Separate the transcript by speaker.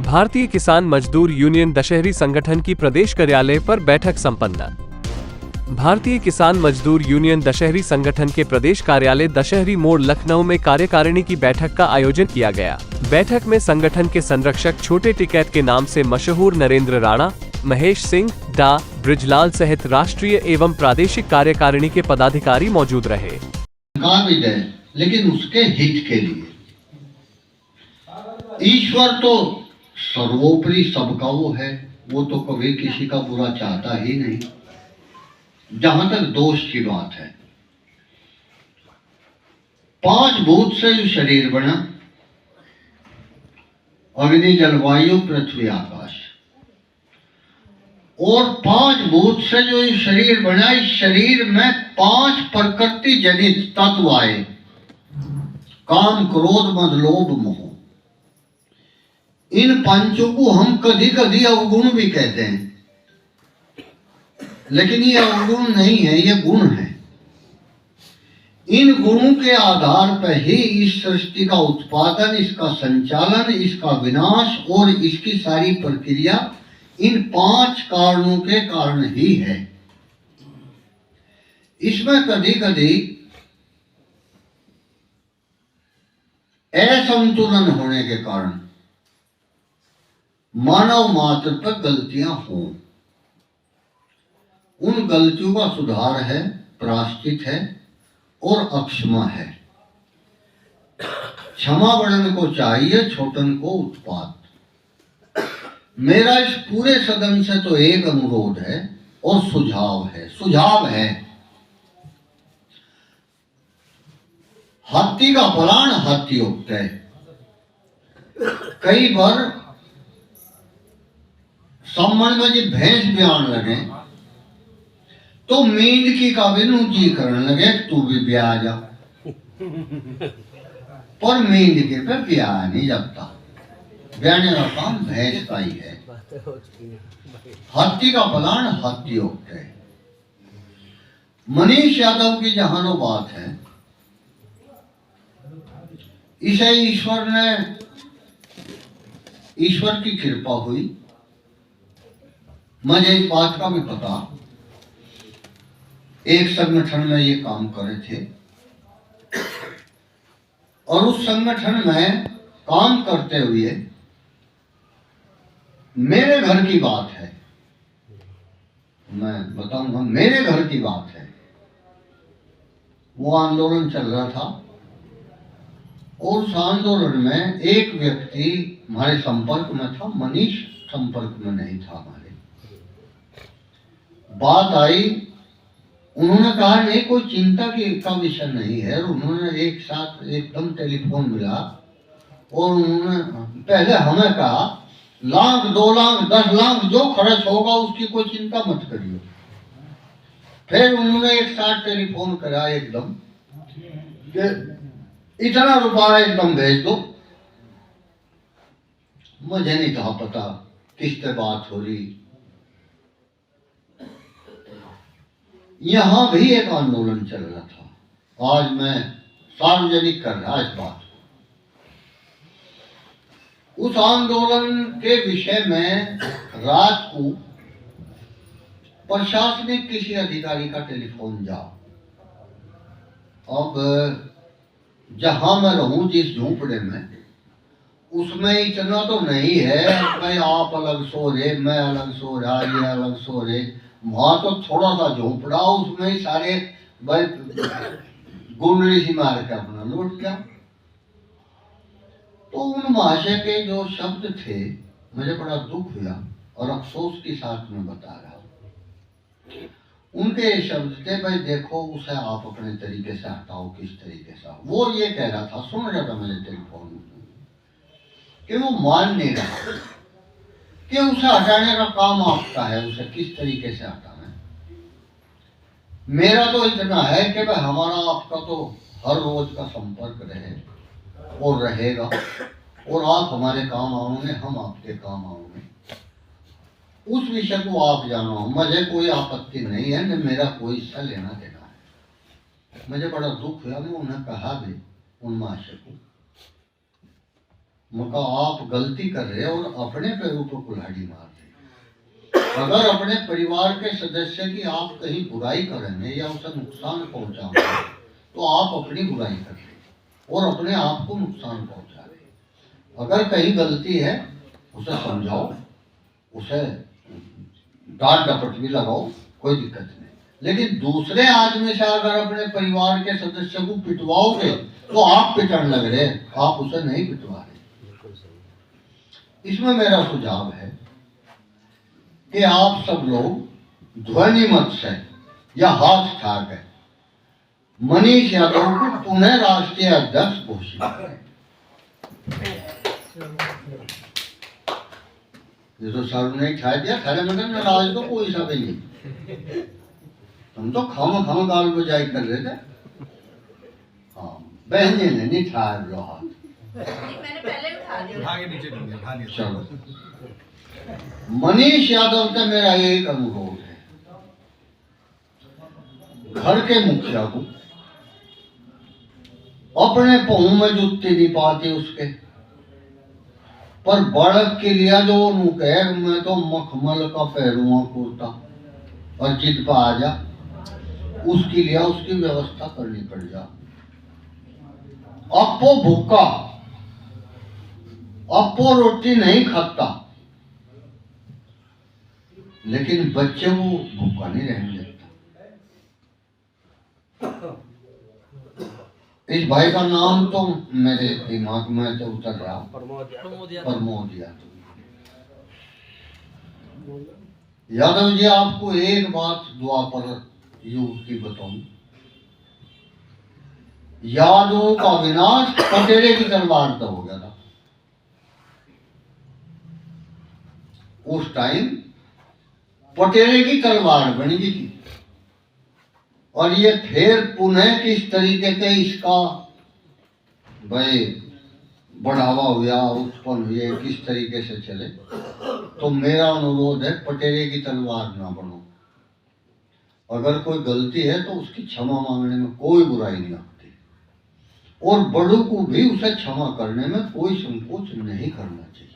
Speaker 1: भारतीय किसान मजदूर यूनियन दशहरी संगठन की प्रदेश कार्यालय पर बैठक संपन्न। भारतीय किसान मजदूर यूनियन दशहरी संगठन के प्रदेश कार्यालय दशहरी मोड़ लखनऊ में कार्यकारिणी की बैठक का आयोजन किया गया। बैठक में संगठन के संरक्षक छोटे टिकैत के नाम से मशहूर नरेंद्र राणा, महेश सिंह, डा. ब्रिजलाल सहित राष्ट्रीय एवं प्रादेशिक कार्यकारिणी के पदाधिकारी मौजूद रहे।
Speaker 2: लेकिन उसके हित के लिए ईश्वर तो सर्वोपरि सबका वो है, वो तो कभी किसी का बुरा चाहता ही नहीं। जहां तक दोष की बात है, 5 भूत से जो शरीर बना, अग्नि जल वायु पृथ्वी आकाश, और 5 भूत से जो शरीर बना, इस शरीर में 5 प्रकृति जनित तत्व आए, काम क्रोध मद लोभ मोह। इन पंचों को हम कभी कभी अवगुण भी कहते हैं, लेकिन ये अवगुण नहीं है, ये गुण है। इन गुणों के आधार पर ही इस सृष्टि का उत्पादन, इसका संचालन, इसका विनाश और इसकी सारी प्रक्रिया इन 5 कारणों के कारण ही है। इसमें कभी कभी असंतुलन होने के कारण मानव मात्र पर गलतियां हो, उन गलतियों का सुधार है, प्रायश्चित है और अक्षमा है। क्षमा बड़न को चाहिए, छोटन को उत्पात। मेरा इस पूरे सदन से तो एक अनुरोध है और सुझाव है। हाथी का प्राण हाथी उगता है। कई बार सम्मान में जी भैंस ब्यान लगे तो मींद की का भी जी करने लगे, तू भी ब्याह जा। पर मींद के पे ब्याह नहीं जबता, ब्याने का काम भैंस का ही है। हाथी का पलान हाथी होते है। मनीष यादव की जहां नो बात है, इसे ईश्वर की कृपा हुई। मुझे इस बात का भी पता, एक संगठन में ये काम करे थे और उस संगठन में काम करते हुए मेरे घर की बात है, मैं बताऊंगा, मेरे घर की बात है। वो आंदोलन चल रहा था और उस आंदोलन में एक व्यक्ति हमारे संपर्क में था, मनीष संपर्क में नहीं था हमारे। बात आई, उन्होंने कहा नहीं कोई चिंता का विषय नहीं है। उन्होंने एक साथ एकदम टेलीफोन मिला और उन्होंने पहले हमें कहा, 1 लाख 2 लाख 10 लाख जो खर्च होगा उसकी कोई चिंता मत करियो। फिर उन्होंने एक साथ टेलीफोन करा एकदम कि इतना रुपया एकदम भेज दो। मुझे नहीं था पता किससे बात हो रही। यहां भी एक आंदोलन चल रहा था। आज मैं सार्वजनिक कर रहा इस बात। उस आंदोलन के विषय में रात को प्रशासनिक किसी अधिकारी का टेलीफोन जाओ। अब जहां मैं रहूं जिस झोंपड़े में, उसमें इतना तो नहीं है भाई आप अलग सो रहे, मैं अलग सो रहा, ये अलग सो रहे। वहां तो थोड़ा सा झोंपड़ा, उसमें ही सारे भाई गुंडली सी मार के अपना लौट गया। तो उन महाशय के जो शब्द थे, मुझे बड़ा दुख हुआ और अफसोस के साथ में बता रहा हूं। उनके शब्द थे, भाई देखो उसे आप अपने तरीके से हटाओ। किस तरीके से? वो ये कह रहा था, सुन रहा था मेरे टेलीफोन में, कि वो मान नहीं रहा कि उसे हटाने का काम आपका है, उसे किस तरीके से हटाना है। मेरा तो इतना है कि भाई हमारा आपका तो हर रोज का संपर्क रहे और रहेगा, और आप हमारे काम आओगे, हम आपके काम आओगे। उस विषय को आप जानो, मुझे कोई आपत्ति नहीं है, न मेरा कोई इससे लेना देना है। मुझे बड़ा दुख हुआ, मैं उन्हें कहा भी उन महाशय को, मका आप गलती कर रहे और अपने पैरों पर कुल्हाड़ी मार रहे। अगर अपने परिवार के सदस्य की आप कहीं बुराई करेंगे या उसे नुकसान पहुंचाएंगे तो आप अपनी बुराई कर रहे और अपने आप को नुकसान पहुंचा रहे। अगर कहीं गलती है उसे समझाओ, उसे डांट डपट भी लगाओ, कोई दिक्कत नहीं। लेकिन दूसरे आदमी से अगर अपने परिवार के सदस्य को पिटवाओगे तो आप पिटने लग रहे, आप उसे नहीं पिटवा रहे। इसमें मेरा सुझाव है कि आप सब लोग ध्वनि मत से या हाथ उठाकर मनीष यादव को पुनः राष्ट्रीय अध्यक्ष घोषित करें। ये तो सर ने ठा दिया, खड़े मतलब नाराज तो कोई सा भी नहीं। तुम तो खाम गाल बजाई कर रहे थे। हाँ, बहन जी ने नहीं ठा लो हाथ,
Speaker 3: मैंने पहले उठा दिया।
Speaker 2: चलो, मनीष यादव से मेरा एक अनुरोध है, घर के मुखिया को अपने पाँव में जुत्ती नहीं पाती उसके, पर बालक के लिए जो नुकैर में तो मखमल का पैरुआ कुर्ता और जिद पर आ जा, उसके लिए उसकी व्यवस्था करनी पड़ जा। अपो भूखा, अपो रोटी नहीं खाता, लेकिन बच्चे वो भूखा नहीं रहने देता। इस भाई का नाम तो मेरे दिमाग में तो उतर रहा, प्रमोद यादव। यादव जी, आपको एक बात द्वापर युग की बताऊं, यादव का विनाश पटेरे की तलवार से हो गया था। उस टाइम पटेरे की तलवार बन गई थी और ये फिर पुनः किस तरीके से इसका भाई बढ़ावा हुआ, उत्पन्न हुए, किस तरीके से चले, तो मेरा अनुरोध है पटेरे की तलवार ना बनो। अगर कोई गलती है तो उसकी क्षमा मांगने में कोई बुराई नहीं होती और बड़ों को भी उसे क्षमा करने में कोई संकोच नहीं करना चाहिए।